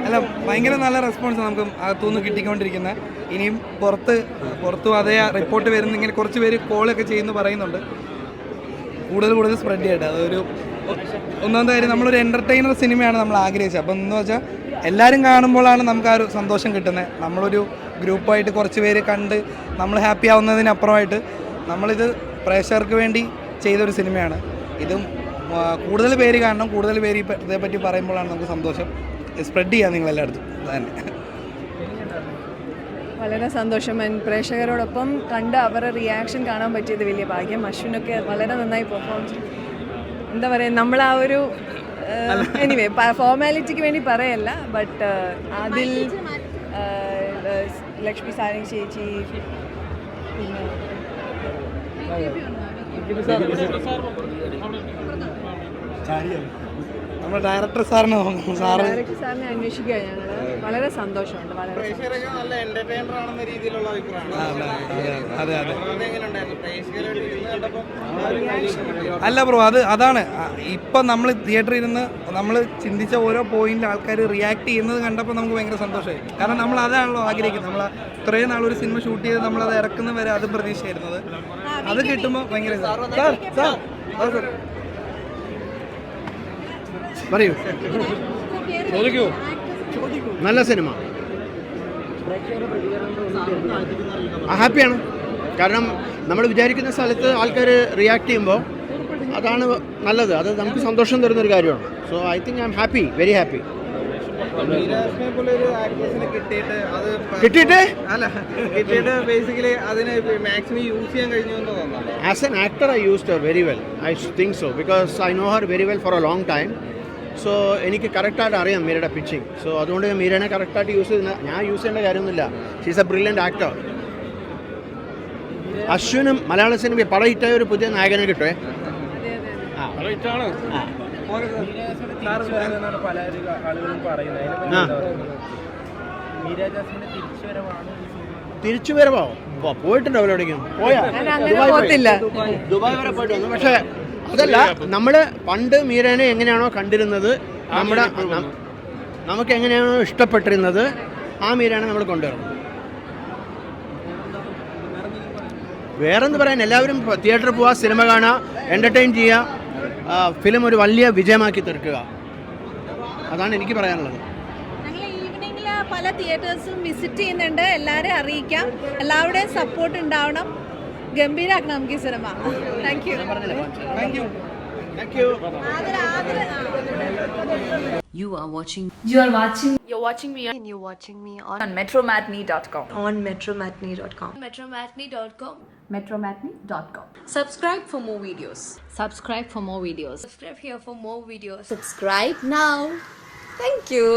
അല്ല, ഭയങ്കര നല്ല റെസ്പോൺസ് നമുക്ക് അകത്തുനിന്ന് കിട്ടിക്കൊണ്ടിരിക്കുന്നത്. ഇനിയും പുറത്തും അതേ റിപ്പോർട്ട് വരുന്ന ഇങ്ങനെ കുറച്ച് പേര് കോളൊക്കെ ചെയ്യുന്നു പറയുന്നുണ്ട്. കൂടുതൽ സ്പ്രെഡ് ചെയ്യട്ടെ. അതൊരു ഒന്നാമത്തെ കാര്യം, നമ്മളൊരു എൻ്റർടൈനർ സിനിമയാണ് നമ്മൾ ആഗ്രഹിച്ചത്. അപ്പം എന്ന് വെച്ചാൽ എല്ലാവരും കാണുമ്പോഴാണ് നമുക്ക് ആ ഒരു സന്തോഷം കിട്ടുന്നത്. നമ്മളൊരു ഗ്രൂപ്പായിട്ട് കുറച്ച് പേര് കണ്ട് നമ്മൾ ഹാപ്പി ആവുന്നതിനപ്പുറമായിട്ട് നമ്മളിത് പ്രേക്ഷകർക്ക് വേണ്ടി ചെയ്തൊരു സിനിമയാണ്. ഇതും കൂടുതൽ പേര് കാണണം, കൂടുതൽ പേര് ഇതേപ്പറ്റി പറയുമ്പോഴാണ് നമുക്ക് സന്തോഷം. സ്പ്രെഡ് ചെയ്യാം നിങ്ങളെല്ലായിടത്തും തന്നെ. വളരെ സന്തോഷം. പ്രേക്ഷകരോടൊപ്പം കണ്ട് അവരുടെ റിയാക്ഷൻ കാണാൻ പറ്റിയത് വലിയ ഭാഗ്യം. അശ്വിനൊക്കെ വളരെ നന്നായി പെർഫോം ചെയ്തു. എന്താ പറയുക, നമ്മൾ ആ ഒരു എനിവേ ഫോർമാലിറ്റിക്ക് വേണ്ടി പറയല്ല, ബട്ട് അതിൽ ലക്ഷ്മി സാരംഗ് ചേച്ചി, പിന്നെ നമ്മുടെ ഡയറക്ടർ സാറിനെ അന്വേഷിക്കുക. ഞങ്ങൾ വളരെ സന്തോഷമുണ്ട്. അല്ല ബ്രോ, അതാണ് ഇപ്പം നമ്മൾ തിയേറ്ററിൽ ഇരുന്ന് നമ്മൾ ചിന്തിച്ച ഓരോ പോയിന്റിൽ ആൾക്കാർ റിയാക്ട് ചെയ്യുന്നത് കണ്ടപ്പോൾ നമുക്ക് ഭയങ്കര സന്തോഷമായി. കാരണം നമ്മൾ അതാണല്ലോ ആഗ്രഹിക്കുന്നത്. നമ്മൾ ഇത്രയും നാളൊരു സിനിമ ഷൂട്ട് ചെയ്ത് നമ്മളത് ഇറക്കുന്ന വരെ അത് പ്രതീക്ഷയായിരുന്നത്. അത് കിട്ടുമ്പോൾ ഭയങ്കര പറയൂ. നല്ല സിനിമ, ഹാപ്പിയാണ്. കാരണം നമ്മൾ വിചാരിക്കുന്ന സ്ഥലത്ത് ആൾക്കാർ റിയാക്ട് ചെയ്യുമ്പോൾ അതാണ് നല്ലത്. അത് നമുക്ക് സന്തോഷം തരുന്നൊരു കാര്യമാണ്. So I think I am happy, very happy. കിട്ടിയിട്ട് ബേസിക്കലി അതിനെ മാക്സിമം യൂസ് ചെയ്യാൻ കഴിഞ്ഞു എന്ന് തോന്നുന്നു. As an actor I used Har very well. I think so, because I know her very well for A long time. So എനിക്ക് കറക്റ്റായിട്ട് അറിയാം മീരയുടെ പിച്ചിങ്. സോ അതുകൊണ്ട് മീരനെ കറക്റ്റായിട്ട് യൂസ് ചെയ്യുന്ന ഞാൻ യൂസ് ചെയ്യേണ്ട കാര്യമൊന്നുമില്ല. She is a brilliant actor. അശ്വിനും മലയാള സിനിമ പടം ഹിറ്റായ ഒരു പുതിയ നായകനെ കിട്ടുമേ. തിരിച്ചു വരവോ പോയിട്ടുണ്ടോ എവിടെയെങ്കിലും? ദുബായ് വരെ പോയിട്ട് വന്നു. പക്ഷേ അതല്ല, നമ്മൾ പണ്ട് മീരനെ എങ്ങനെയാണോ കണ്ടിരുന്നത്, നമുക്ക് എങ്ങനെയാണോ ഇഷ്ടപ്പെട്ടിരുന്നത്, ആ മീരനെ നമ്മൾ കൊണ്ടുവരണം. വേറെന്ത് പറയാൻ, എല്ലാവരും തിയേറ്ററിൽ പോവുക, സിനിമ കാണുക, എൻ്റർടൈൻ ചെയ്യുക, ഫിലിം ഒരു വലിയ വിജയമാക്കി തീർക്കുക. അതാണ് എനിക്ക് പറയാനുള്ളത്. പല തിയേറ്റേഴ്സും വിസിറ്റ് ചെയ്യുന്നുണ്ട്. എല്ലാവരെയും അറിയിക്കാം. എല്ലാവരുടെയും സപ്പോർട്ട് ഉണ്ടാവണം. ഗംഭീരാക്കണം നമുക്ക് ഈ cinema. Thank you. You're watching me on metromatney.com. metromatney.com. Subscribe for more videos. Subscribe here for more videos. Subscribe here for more videos. Subscribe now. Thank you.